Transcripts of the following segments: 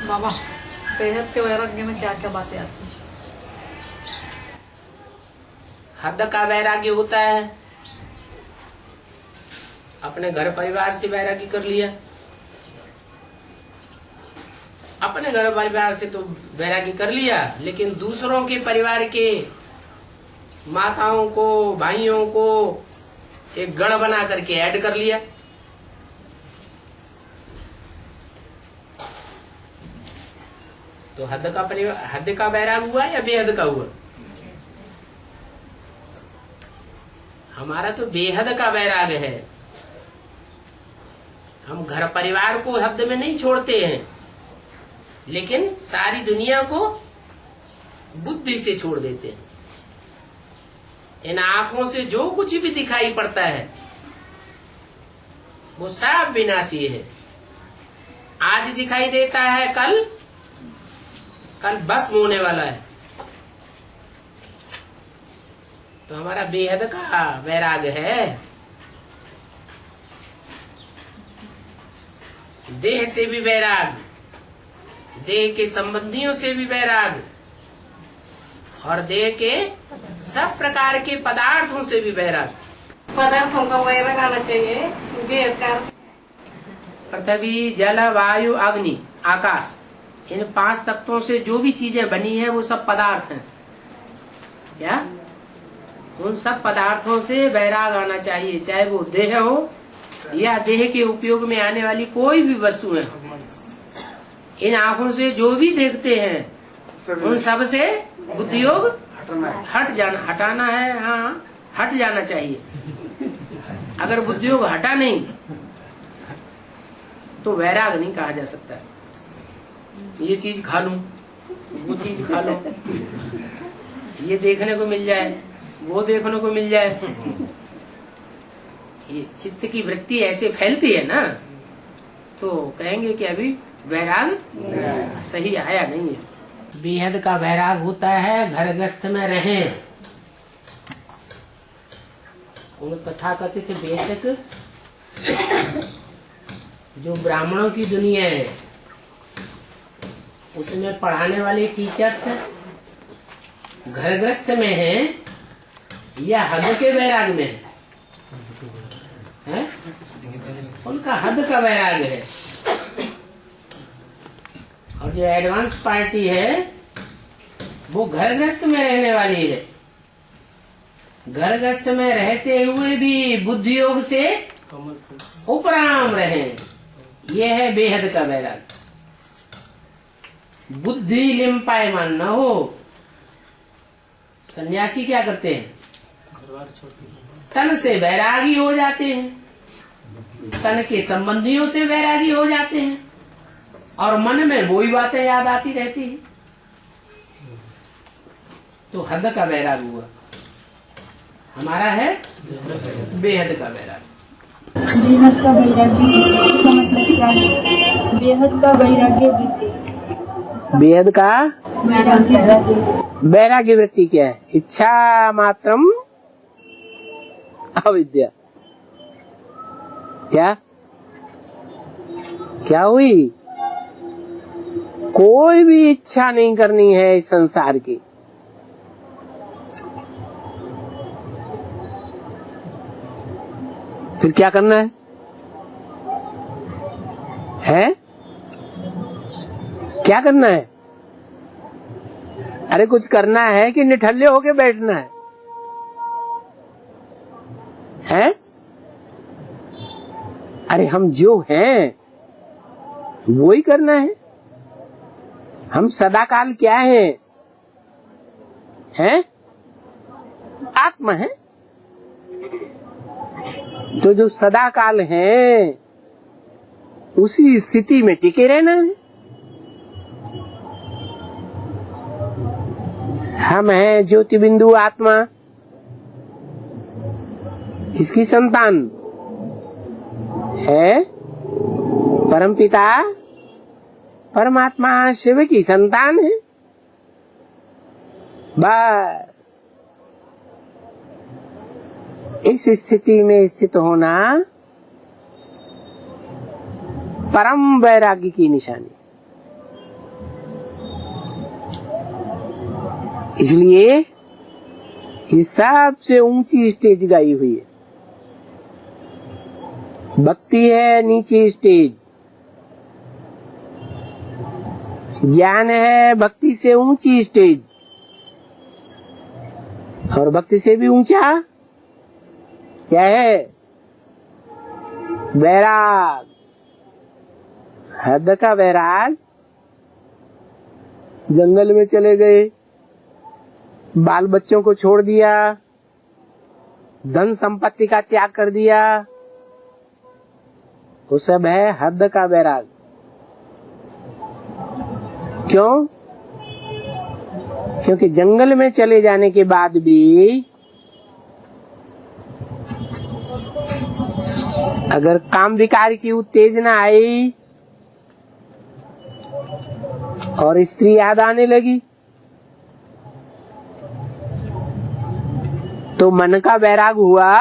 बाबा, बेहद के वैराग्य में क्या क्या बातें आती हैं? हद का वैराग्य होता है, अपने घर परिवार से वैराग्य कर लिया। अपने घर परिवार से तो वैराग्य कर लिया, लेकिन दूसरों के परिवार के माताओं को, भाइयों को एक गढ़ बना करके ऐड कर लिया। तो हद का वैराग हुआ या बेहद का हुआ? हमारा तो बेहद का वैराग है। हम घर परिवार को हद में नहीं छोड़ते हैं, लेकिन सारी दुनिया को बुद्धि से छोड़ देते हैं। इन आंखों से जो कुछ भी दिखाई पड़ता है वो सब विनाशी है। आज दिखाई देता है, कल भस्म होने वाला है। तो हमारा बेहद का वैराग है। देह से भी वैराग, देह के संबंधियों से भी वैराग, और देह के सब प्रकार के पदार्थों से भी वैराग। पदार्थों का वैराग आना चाहिए। बेहद का पृथ्वी, जल, वायु, अग्नि, आकाश, इन 5 तत्वों से जो भी चीजें बनी है वो सब पदार्थ हैं। क्या? उन सब पदार्थों से वैराग आना चाहिए, चाहे वो देह हो या देह के उपयोग में आने वाली कोई भी वस्तु है। इन आंखों से जो भी देखते हैं उन सब से बुद्धियोग हटाना है। हाँ, हट जाना चाहिए। अगर बुद्धियोग हटा नहीं तो वैराग नहीं कहा जा सकता। ये चीज खा लूं, वो चीज खा लूं, ये देखने को मिल जाए, वो देखने को मिल जाए, ये चित्त की वृत्ति ऐसे फैलती है ना, तो कहेंगे कि अभी वैराग सही आया नहीं है। बेहद का वैराग होता है घर गृहस्थ में रहे। उन तथाकथित बेसिक जो ब्राह्मणों की दुनिया है उसमें पढ़ाने वाले टीचर्स घर गृहस्थ में हैं या हद के वैराग में है? उनका हद का वैराग है। और जो एडवांस पार्टी है वो घर गृहस्थ में रहने वाली है। घर गृहस्थ में रहते हुए भी बुद्धि योग से उपराम रहे, ये है बेहद का वैराग। बुद्धि लिम्पायमान न हो। सन्यासी क्या करते हैं? तन से वैरागी हो जाते हैं, तन के संबंधियों से वैरागी हो जाते हैं, और मन में वही बातें याद आती रहती है। तो हद का वैराग हुआ। हमारा है बेहद का वैराग। बेहद का वैराग्य इसका मतलब क्या है? बेहद का वैराग्य वृत्ति। बेहद का वैराग्य वैराग्य वृत्ति क्या है? इच्छा मात्रम अविद्या। क्या क्या हुई? कोई भी इच्छा नहीं करनी है इस संसार की। फिर क्या करना है? क्या करना है? अरे कुछ करना है कि निठल्ले होके बैठना है? अरे हम जो हैं वो ही करना है। हम सदाकाल क्या हैं? आत्मा है। तो जो सदाकाल है उसी स्थिति में टिके रहना है। हम हैं ज्योति बिंदु आत्मा। किसकी संतान है? परमपिता परमात्मा शिव की संतान है। बस इस स्थिति में स्थित होना परम वैराग्य की निशानी। इसलिए ये सबसे ऊंची स्टेज गाई हुई है। भक्ति है नीची स्टेज, ज्ञान है भक्ति से ऊंची स्टेज, और भक्ति से भी ऊंचा क्या है? वैराग, हद का वैराग। जंगल में चले गए, बाल बच्चों को छोड़ दिया, धन संपत्ति का त्याग कर दिया, वो सब है हद का वैराग। क्यों? क्योंकि जंगल में चले जाने के बाद भी अगर काम विकार की उत्तेजना आई और स्त्री याद आने लगी तो मन का वैराग हुआ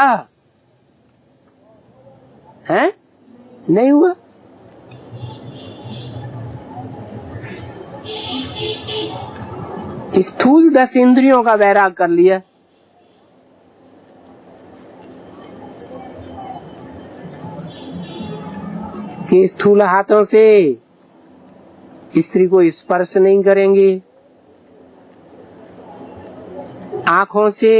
है? नहीं हुआ। स्थूल 10 इंद्रियों का वैराग कर लिया। कि स्थूल हाथों से स्त्री को स्पर्श नहीं करेंगे, आंखों से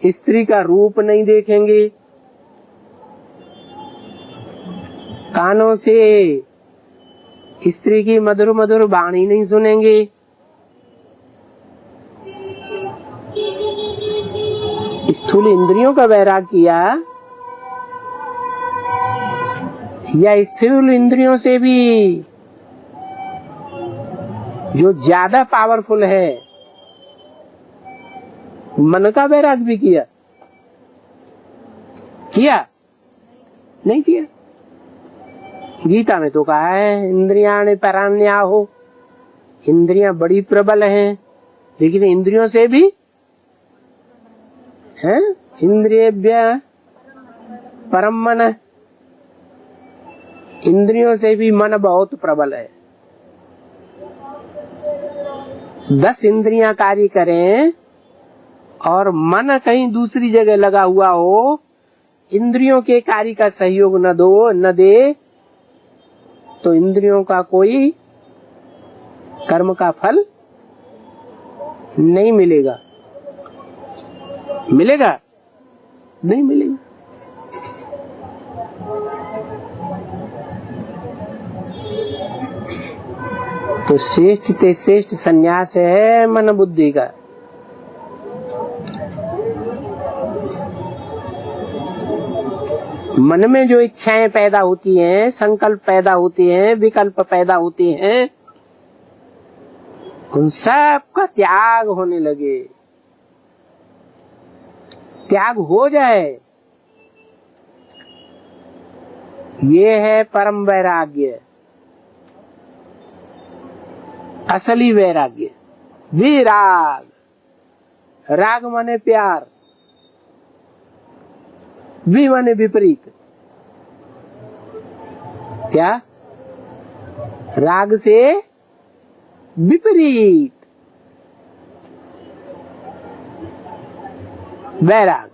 स्त्री का रूप नहीं देखेंगे, कानों से स्त्री की मधुर मधुर वाणी नहीं सुनेंगे, स्थूल इंद्रियों का वैराग किया। या स्थूल इंद्रियों से भी जो ज्यादा पावरफुल है मन का वैराग भी किया? नहीं किया। गीता में तो कहा है इंद्रियाणि पराण्याहो, इंद्रियां बड़ी प्रबल हैं, लेकिन इंद्रियों से भी है इंद्रियेभ्यः परम मन, इंद्रियों से भी मन बहुत प्रबल है। 10 इंद्रियां कार्य करें और मन कहीं दूसरी जगह लगा हुआ हो, इंद्रियों के कार्य का सहयोग न दे तो इंद्रियों का कोई कर्म का फल नहीं मिलेगा। मिलेगा? नहीं मिलेगा। तो श्रेष्ठ ते श्रेष्ठ संन्यास है मन बुद्धि का। मन में जो इच्छाएं पैदा होती हैं, संकल्प पैदा होते हैं, विकल्प पैदा होते हैं, उन सब का त्याग होने लगे। त्याग हो जाए, ये है परम वैराग्य, असली वैराग्य। विराग, राग माने प्यार, वि माने विपरीत। क्या? राग से विपरीत वैराग।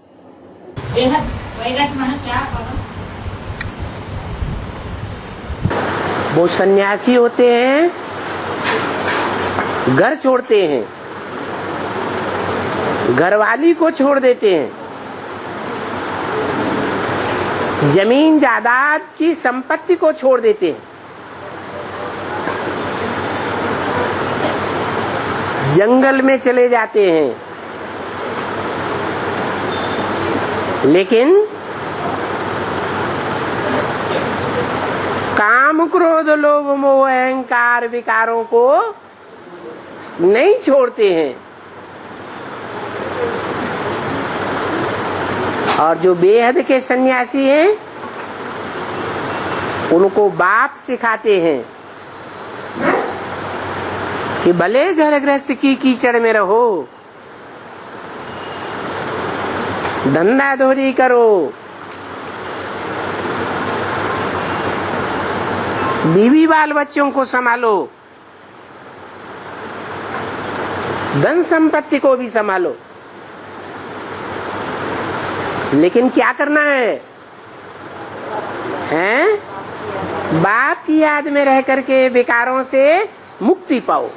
वो सन्यासी होते हैं, घर छोड़ते हैं, घरवाली को छोड़ देते हैं, जमीन जायदाद की संपत्ति को छोड़ देते हैं, जंगल में चले जाते हैं, लेकिन काम क्रोध लोभ मोह अहंकार विकारों को नहीं छोड़ते हैं। और जो बेहद के सन्यासी हैं उनको बाप सिखाते हैं कि भले घर गृहस्थ की कीचड़ में रहो, धंधा धोरी करो, बीवी बाल बच्चों को संभालो, धन संपत्ति को भी संभालो, लेकिन क्या करना है? बाप की याद में रह करके विकारों से मुक्ति पाओ।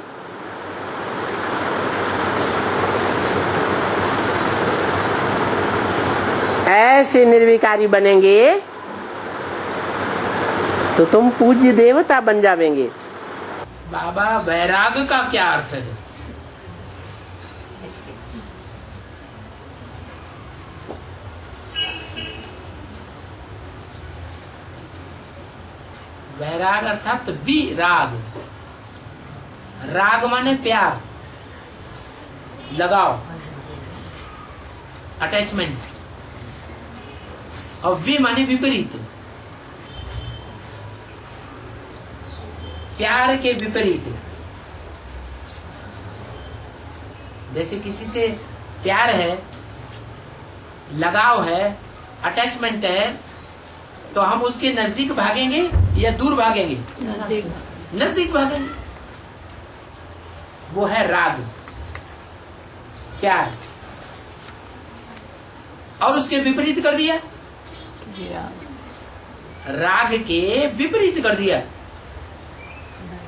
ऐसे निर्विकारी बनेंगे तो तुम पूज्य देवता बन जावेंगे। बाबा, वैराग का क्या अर्थ है? वैराग अर्थात विराग। राग माने प्यार, लगाव, अटैचमेंट, और वे माने विपरीत, प्यार के विपरीत। जैसे किसी से प्यार है, लगाव है, अटैचमेंट है, तो हम उसके नजदीक भागेंगे या दूर भागेंगे? नजदीक भागेंगे। वो है राग, प्यार। और उसके विपरीत कर दिया, राग के विपरीत कर दिया।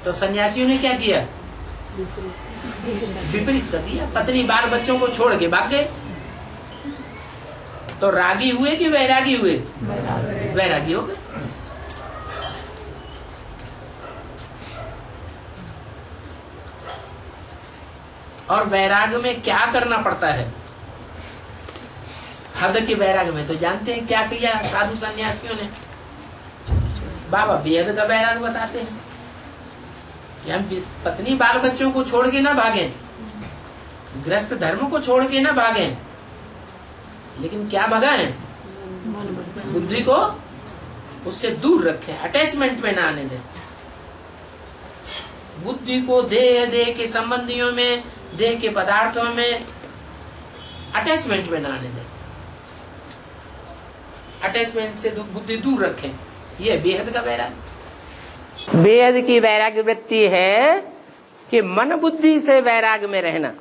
तो सन्यासियों ने क्या किया? विपरीत कर दिया। पत्नी बाल बच्चों को छोड़ के भाग गए। तो रागी हुए कि वैरागी हुए? वैरागी हो गए। और वैराग में क्या करना पड़ता है? हद के वैराग में तो जानते हैं क्या किया साधु सन्यासियों ने। बाबा बेहद का वैराग बताते हैं कि हम पत्नी बाल बच्चों को छोड़ के ना भागें, गृहस्थ धर्म को छोड़ के ना भागें, लेकिन क्या भगाएं? बुद्धि को उससे दूर रखें, अटैचमेंट में ना आने दें। बुद्धि को देह के संबंधियों में, देह के पदार्थों में अटैचमेंट में ना आने दें। अटैचमेंट से बुद्धि दूर रखें। यह बेहद का वैराग। बेहद की वैराग्य वृत्ति है कि मन बुद्धि से वैराग में रहना।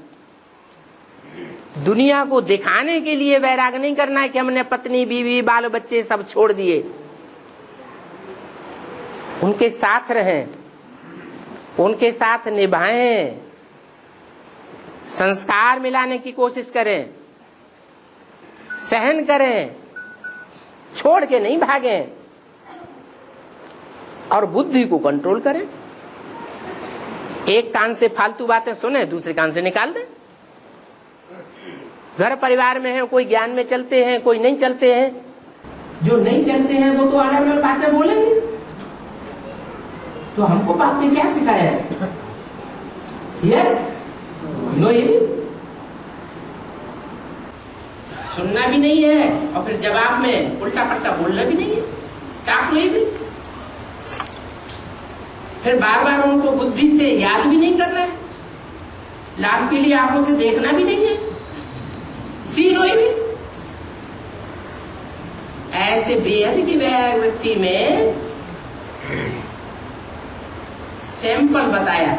दुनिया को दिखाने के लिए वैराग नहीं करना है कि हमने पत्नी बीवी बाल बच्चे सब छोड़ दिए। उनके साथ रहें, उनके साथ निभाएं, संस्कार मिलाने की कोशिश करें, सहन करें, छोड़ के नहीं भागें, और बुद्धि को कंट्रोल करें। एक कान से फालतू बातें सुने, दूसरे कान से निकाल दें। घर परिवार में है, कोई ज्ञान में चलते हैं, कोई नहीं चलते हैं। जो नहीं चलते हैं वो तो अलग अलग बातें बोलेंगे। तो हमको बाप ने क्या सिखाया है? नो, ये भी सुनना भी नहीं है और फिर जवाब में उल्टा पल्टा बोलना भी नहीं है। क्या कोई भी फिर बार बार उनको बुद्धि से याद भी नहीं करना है, लाभ के लिए आंखों से देखना भी नहीं है। सीन हुई भी ऐसे बेहद की वृत्ति में सैंपल बताया।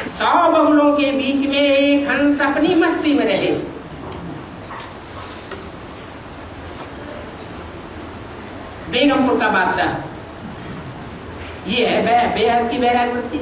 100 बगुलों के बीच में एक हंस अपनी मस्ती में रहे। बेगमपुर का बादशाह, ये है बेहद की वैराग वृत्ति।